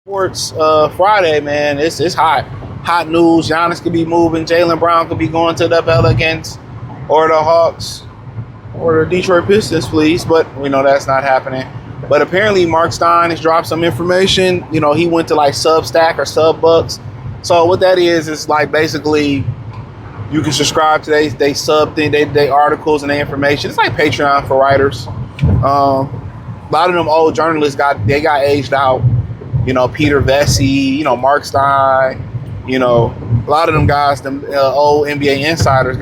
Sports Friday, man. It's hot. Hot news. Giannis could be moving. Jaylen Brown could be going to the Pelicans or the Hawks or the Detroit Pistons, please. But we know that's not happening. But apparently Mark Stein has dropped some information. You know, he went to like Substack or Subbucks. So what that is like basically you can subscribe to they sub thing, they articles and their information. It's like Patreon for writers. A lot of them old journalists got aged out. You know, Peter Vesey, you know, Mark Stein, you know, a lot of them guys, them old NBA insiders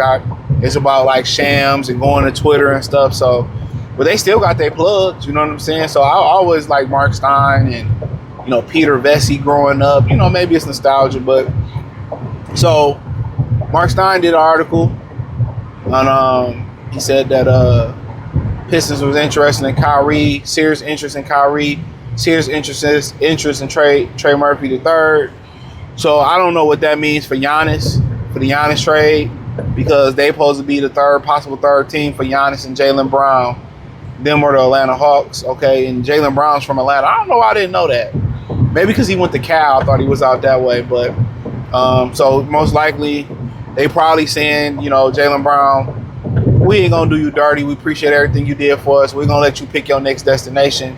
it's about like shams and going to Twitter and stuff. So, but they still got their plugs, you know what I'm saying? So I always like Mark Stein and, you know, Peter Vesey growing up. You know, maybe it's nostalgia, but so Mark Stein did an article and he said that Pistons was interested in Kyrie, serious interest in Kyrie. Serious interest in Trey Murphy III. So I don't know what that means for Giannis, for the Giannis trade, because they supposed to be the possible third team for Giannis and Jaylen Brown. Them or the Atlanta Hawks, okay? And Jaylen Brown's from Atlanta. I don't know why I didn't know that. Maybe because he went to Cal, I thought he was out that way. But so most likely they probably saying, you know, Jaylen Brown, we ain't gonna do you dirty. We appreciate everything you did for us. We're gonna let you pick your next destination.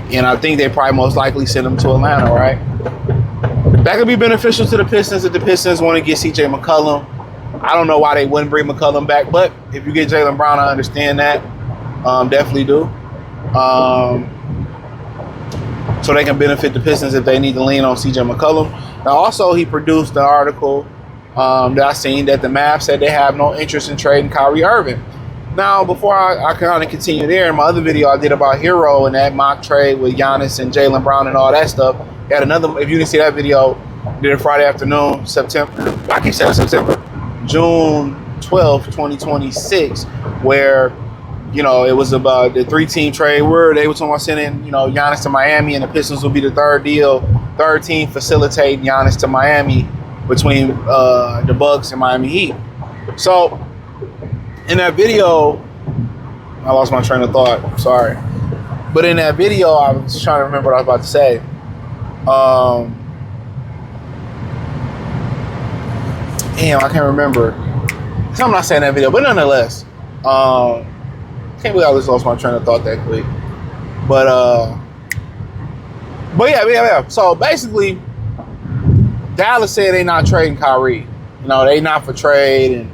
And I think they probably most likely send him to Atlanta, right? That could be beneficial to the Pistons if the Pistons want to get C.J. McCollum. I don't know why they wouldn't bring McCollum back, but if you get Jaylen Brown, I understand that. Definitely do. So they can benefit the Pistons if they need to lean on C.J. McCollum. Now, also, he produced an article that I seen that the Mavs said they have no interest in trading Kyrie Irving. Now, before I kind of continue there, in my other video I did about Hero and that mock trade with Giannis and Jaylen Brown and all that stuff. Got another, if you can see that video, did it Friday afternoon, June 12th, 2026, where, you know, it was about the 3-team trade where they were talking about sending, you know, Giannis to Miami, and the Pistons will be the third team facilitating Giannis to Miami between the Bucks and Miami Heat. So, in that video, I lost my train of thought. Sorry. But in that video, I was trying to remember what I was about to say. Damn, I can't remember. I'm not saying that video, but nonetheless, can't believe I just lost my train of thought that quick. But yeah. So basically, Dallas said they not trading Kyrie. You know, they not for trade, and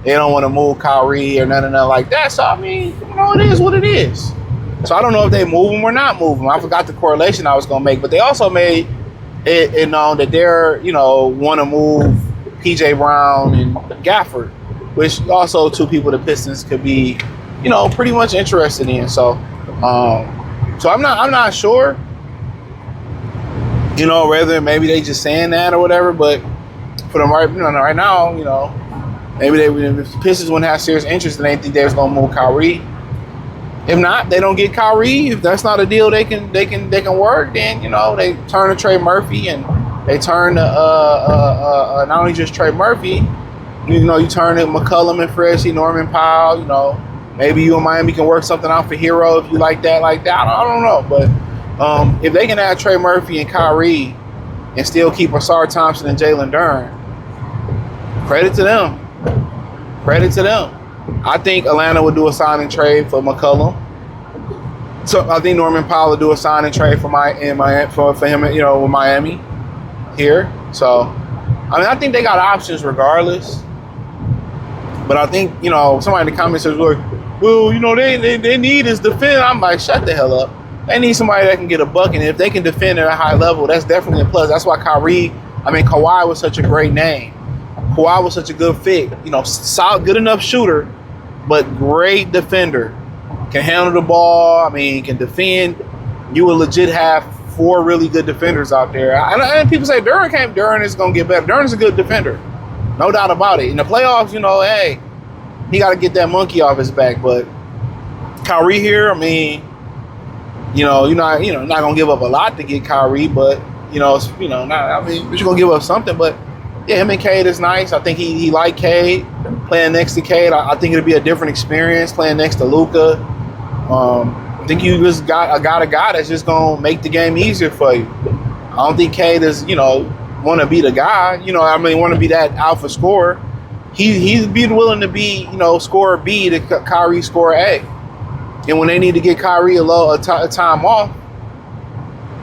they don't want to move Kyrie or nothing like that. So, I mean, you know, it is what it is. So, I don't know if they move him or not move him. I forgot the correlation I was going to make. But they also made it known that they're, you know, want to move P.J. Brown and Gafford, which also two people the Pistons could be, you know, pretty much interested in. So, I'm not sure, you know, whether maybe they just saying that or whatever. But for them right now, you know, maybe if the Pistons wouldn't have serious interest, and they think they was gonna move Kyrie. If not, they don't get Kyrie. If that's not a deal they can work, then, you know, they turn to Trey Murphy, and they turn to not only just Trey Murphy, you know, you turn to McCollum and Freshie, Norman Powell. You know, maybe you and Miami can work something out for Hero if you like that. I don't know, but if they can add Trey Murphy and Kyrie and still keep Asar Thompson and Jalen Duren, credit to them. I think Atlanta would do a sign and trade for McCollum. So I think Norman Powell would do a sign and trade for him, you know, with Miami here. So, I mean, I think they got options regardless. But I think, you know, somebody in the comments says, well, you know, they need is defend. I'm like, shut the hell up. They need somebody that can get a bucket, and if they can defend at a high level, that's definitely a plus. That's why Kawhi was such a great name. Kawhi was such a good fit, you know, solid, good enough shooter, but great defender. Can handle the ball. I mean, can defend. You would legit have 4 really good defenders out there. And people say Duren is going to get better. Duren's a good defender. No doubt about it. In the playoffs, you know, hey, he got to get that monkey off his back. But Kyrie here, I mean, you know, you're not going to give up a lot to get Kyrie, but, but you're going to give up something. But, yeah, him and Cade is nice. I think he liked Cade. Playing next to Cade, I think it'll be a different experience playing next to Luka. I think you just got a guy that's just going to make the game easier for you. don't think Cade is, want to be the guy. Want to be that alpha scorer. He's be willing to be, scorer B to Kyrie scorer A. And when they need to get Kyrie a time off,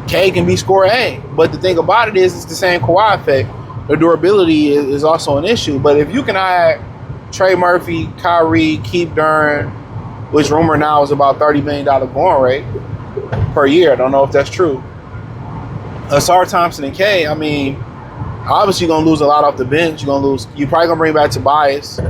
Cade can be scorer A. But the thing about it is, it's the same Kawhi effect. The durability is also an issue. But if you can add Trey Murphy, Kyrie, Keith Durant, which rumor now is about $30 million going rate per year. I don't know if that's true. Asar Thompson and K, obviously you're going to lose a lot off the bench. You're probably going to bring back Tobias.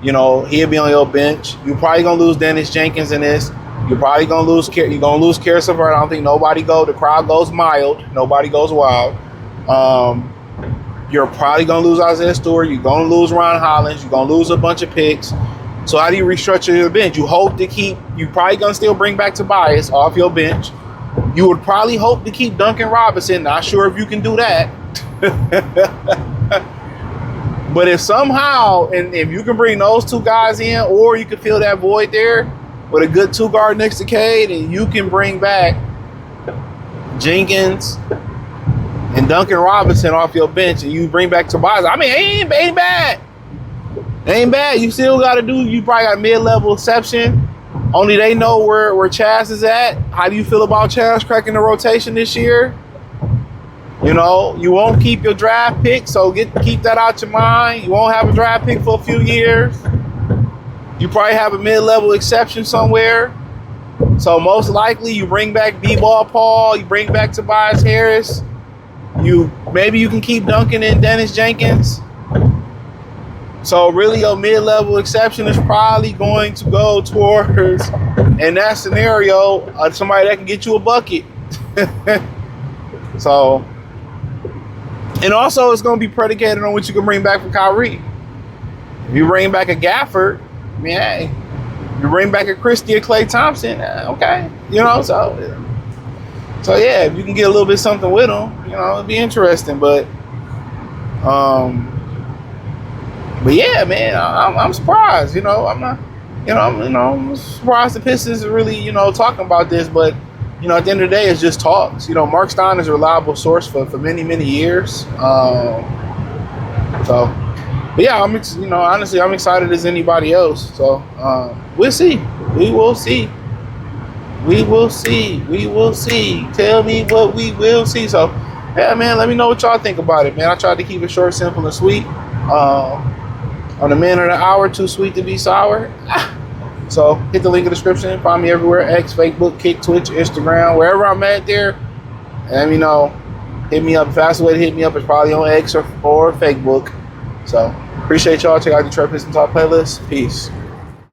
He'll be on your bench. You're probably going to lose Dennis Jenkins in this. You're probably going to lose Karis LeVert. I don't think the crowd goes mild. Nobody goes wild. You're probably going to lose Isaiah Stewart. You're going to lose Ron Hollins. You're going to lose a bunch of picks. So how do you restructure your bench? You probably going to still bring back Tobias off your bench. You would probably hope to keep Duncan Robinson. Not sure if you can do that. But if somehow, and if you can bring those two guys in, or you can fill that void there with a good two guard next to Cade, and you can bring back Jenkins and Duncan Robinson off your bench, and you bring back Tobias. It ain't bad. It ain't bad. You still got to you probably got a mid-level exception. Only they know where Chaz is at. How do you feel about Chaz cracking the rotation this year? You won't keep your draft pick, so keep that out your mind. You won't have a draft pick for a few years. You probably have a mid-level exception somewhere. So most likely you bring back B-Ball Paul, you bring back Tobias Harris. Maybe you can keep Duncan and Dennis Jenkins. So really your mid-level exception is probably going to go towards, in that scenario, somebody that can get you a bucket. So, and also it's going to be predicated on what you can bring back for Kyrie. If you bring back a Gafford, hey, you bring back a Christie or Klay Thompson, okay. So yeah, if you can get a little bit something with them, it'd be interesting. But yeah, man, I'm surprised. I'm surprised the Pistons are really, talking about this. But at the end of the day, it's just talks. Mark Stein is a reliable source for many, many years. But yeah, honestly, I'm excited as anybody else. So we'll see. We will see. We will see. We will see. Tell me what we will see. So, yeah, man, let me know what y'all think about it, man. I tried to keep it short, simple, and sweet. On the man of the hour, too sweet to be sour. So hit the link in the description. Find me everywhere. X, Facebook, Kick, Twitch, Instagram, wherever I'm at there. And let me know. Hit me up. The fastest way to hit me up is probably on X or Facebook. So appreciate y'all. Check out the Trey Pistons Talk playlist. Peace.